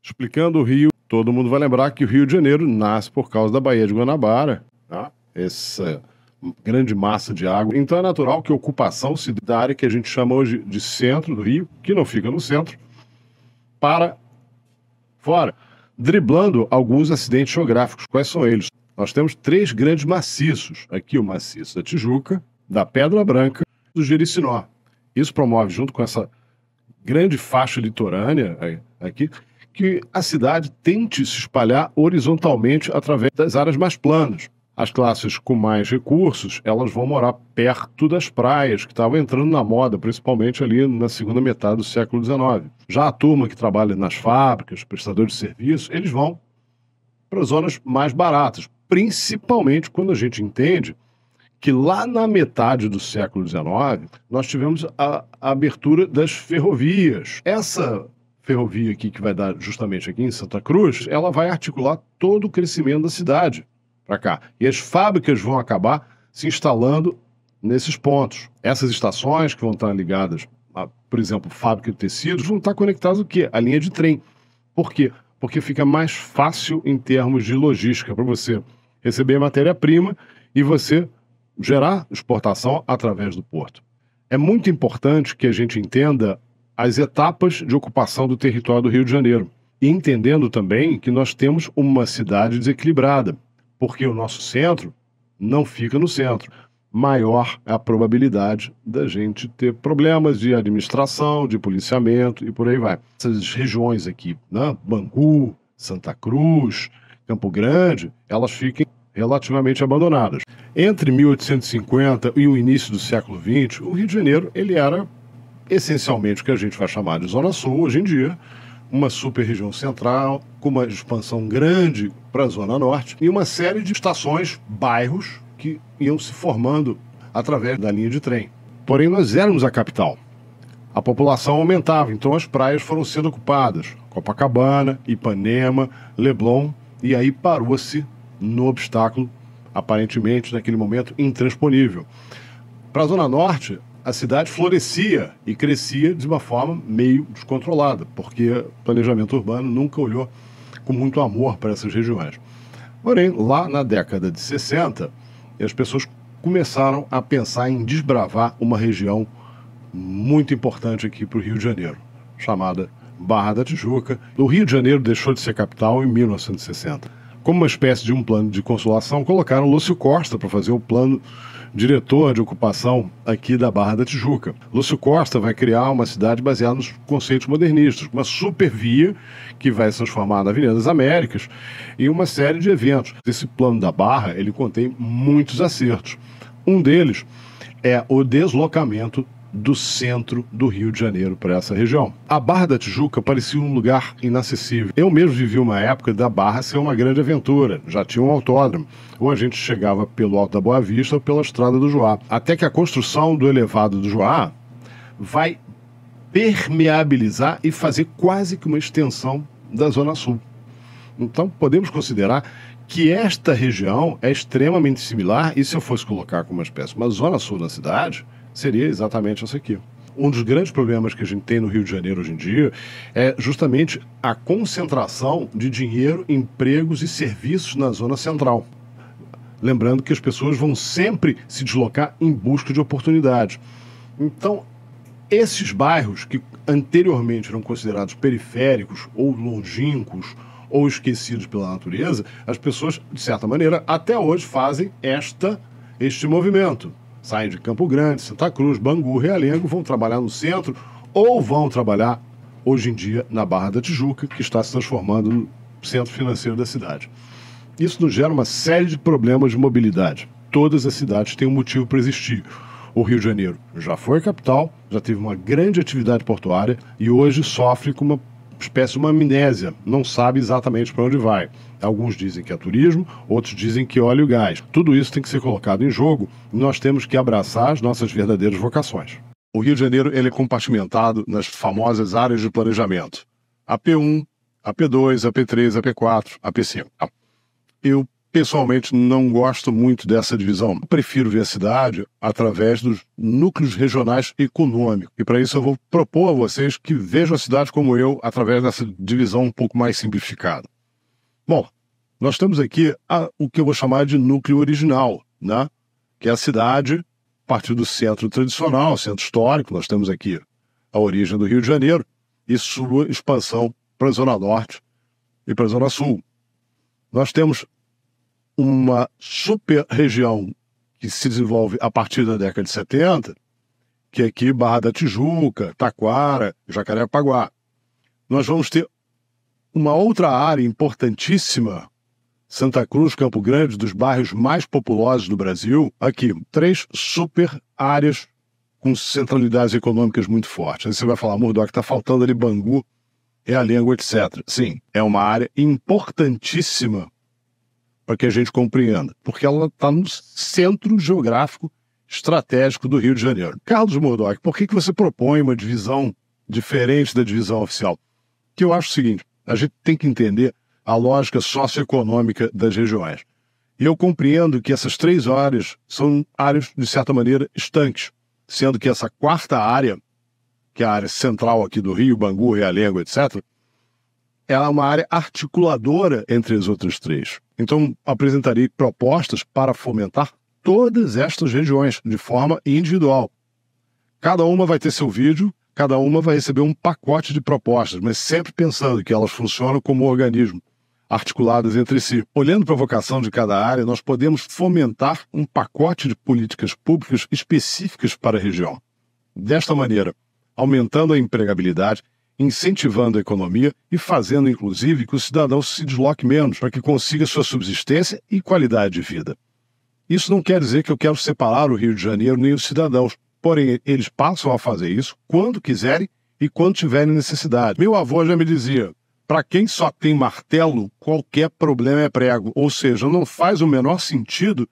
Explicando o Rio, todo mundo vai lembrar que o Rio de Janeiro nasce por causa da Baía de Guanabara, tá? Essa grande massa de água. Então é natural que a ocupação se dê da área que a gente chama hoje de centro do Rio, que não fica no centro, para fora, driblando alguns acidentes geográficos. Quais são eles? Nós temos 3 grandes maciços. Aqui o maciço da Tijuca, da Pedra Branca e do Jericinó. Isso promove, junto com essa grande faixa litorânea aqui, que a cidade tente se espalhar horizontalmente através das áreas mais planas. As classes com mais recursos, elas vão morar perto das praias, que estavam entrando na moda, principalmente ali na segunda metade do século XIX. Já a turma que trabalha nas fábricas, prestadores de serviço, eles vão para zonas mais baratas, principalmente quando a gente entende que lá na metade do século XIX, nós tivemos a abertura das ferrovias. Essa ferrovia aqui, que vai dar justamente aqui em Santa Cruz, ela vai articular todo o crescimento da cidade para cá. E as fábricas vão acabar se instalando nesses pontos. Essas estações que vão estar ligadas a, por exemplo, fábrica de tecidos, vão estar conectadas o quê? A linha de trem. Por quê? Porque fica mais fácil em termos de logística para você receber matéria-prima e você gerar exportação através do porto. É muito importante que a gente entenda as etapas de ocupação do território do Rio de Janeiro. E entendendo também que nós temos uma cidade desequilibrada, porque o nosso centro não fica no centro. Maior é a probabilidade da gente ter problemas de administração, de policiamento e por aí vai. Essas regiões aqui, né, Bangu, Santa Cruz, Campo Grande, elas fiquem relativamente abandonadas. Entre 1850 e o início do século XX, o Rio de Janeiro ele era essencialmente o que a gente vai chamar de Zona Sul hoje em dia, uma super região central, com uma expansão grande para a Zona Norte e uma série de estações, bairros, que iam se formando através da linha de trem. Porém, nós éramos a capital. A população aumentava, então as praias foram sendo ocupadas. Copacabana, Ipanema, Leblon, e aí parou-se no obstáculo, aparentemente, naquele momento, intransponível. Para a Zona Norte, a cidade florescia e crescia de uma forma meio descontrolada, porque o planejamento urbano nunca olhou com muito amor para essas regiões. Porém, lá na década de 60, as pessoas começaram a pensar em desbravar uma região muito importante aqui para o Rio de Janeiro, chamada Barra da Tijuca. O Rio de Janeiro deixou de ser capital em 1960. Como uma espécie de um plano de consolação, colocaram Lúcio Costa para fazer o plano diretor de ocupação aqui da Barra da Tijuca. Lúcio Costa vai criar uma cidade baseada nos conceitos modernistas, uma supervia que vai se transformar na Avenida das Américas e uma série de eventos. Esse plano da Barra, ele contém muitos acertos. Um deles é o deslocamento do centro do Rio de Janeiro para essa região. A Barra da Tijuca parecia um lugar inacessível. Eu mesmo vivi uma época da Barra ser uma grande aventura. Já tinha um autódromo. Ou a gente chegava pelo Alto da Boa Vista ou pela Estrada do Joá. Até que a construção do elevado do Joá vai permeabilizar e fazer quase que uma extensão da Zona Sul. Então podemos considerar que esta região é extremamente similar e se eu fosse colocar como uma espécie uma Zona Sul na cidade, seria exatamente essa aqui. Um dos grandes problemas que a gente tem no Rio de Janeiro hoje em dia é justamente a concentração de dinheiro, empregos e serviços na zona central. Lembrando que as pessoas vão sempre se deslocar em busca de oportunidades. Então, esses bairros que anteriormente eram considerados periféricos ou longínquos ou esquecidos pela natureza, as pessoas, de certa maneira, até hoje fazem este movimento. Saem de Campo Grande, Santa Cruz, Bangu, Realengo, vão trabalhar no centro ou vão trabalhar, hoje em dia, na Barra da Tijuca, que está se transformando no centro financeiro da cidade. Isso nos gera uma série de problemas de mobilidade. Todas as cidades têm um motivo para existir. O Rio de Janeiro já foi capital, já teve uma grande atividade portuária e hoje sofre com uma espécie de uma amnésia, não sabe exatamente para onde vai. Alguns dizem que é turismo, outros dizem que é óleo e gás. Tudo isso tem que ser colocado em jogo e nós temos que abraçar as nossas verdadeiras vocações. O Rio de Janeiro ele é compartimentado nas famosas áreas de planejamento. AP1, AP2, AP3, AP4, AP5. Eu pessoalmente não gosto muito dessa divisão. Prefiro ver a cidade através dos núcleos regionais econômicos. E para isso eu vou propor a vocês que vejam a cidade como eu, através dessa divisão um pouco mais simplificada. Bom, nós temos aqui o que eu vou chamar de núcleo original, né? Que é a cidade, a partir do centro tradicional, centro histórico. Nós temos aqui a origem do Rio de Janeiro e sua expansão para a Zona Norte e para a Zona Sul. Nós temos uma super região que se desenvolve a partir da década de 70, que é aqui Barra da Tijuca, Taquara, Jacarepaguá. Nós vamos ter uma outra área importantíssima, Santa Cruz, Campo Grande, dos bairros mais populosos do Brasil. Aqui, 3 super áreas com centralidades econômicas muito fortes. Aí você vai falar, Murdock, está faltando ali Bangu, Realengo, etc. Sim, é uma área importantíssima para que a gente compreenda, porque ela está no centro geográfico estratégico do Rio de Janeiro. Carlos Murdock, por que você propõe uma divisão diferente da divisão oficial? Que eu acho o seguinte, a gente tem que entender a lógica socioeconômica das regiões. E eu compreendo que essas 3 áreas são áreas, de certa maneira, estanques, sendo que essa 4ª área, que é a área central aqui do Rio, Bangu, Realengo, etc., é uma área articuladora entre as outras 3. Então, apresentarei propostas para fomentar todas estas regiões de forma individual. Cada uma vai ter seu vídeo, cada uma vai receber um pacote de propostas, mas sempre pensando que elas funcionam como organismo, articuladas entre si. Olhando para a vocação de cada área, nós podemos fomentar um pacote de políticas públicas específicas para a região. Desta maneira, aumentando a empregabilidade, incentivando a economia e fazendo, inclusive, que o cidadão se desloque menos para que consiga sua subsistência e qualidade de vida. Isso não quer dizer que eu quero separar o Rio de Janeiro nem os cidadãos, porém, eles passam a fazer isso quando quiserem e quando tiverem necessidade. Meu avô já me dizia, para quem só tem martelo, qualquer problema é prego. Ou seja, não faz o menor sentido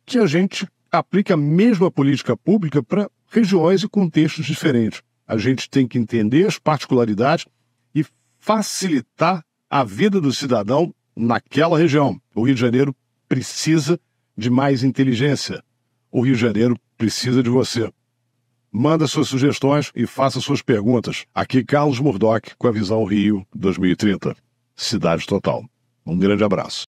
que a gente aplique a mesma política pública para regiões e contextos diferentes. A gente tem que entender as particularidades e facilitar a vida do cidadão naquela região. O Rio de Janeiro precisa de mais inteligência. O Rio de Janeiro precisa de você. Manda suas sugestões e faça suas perguntas. Aqui Carlos Murdock com a Visão Rio 2030. Cidade Total. Um grande abraço.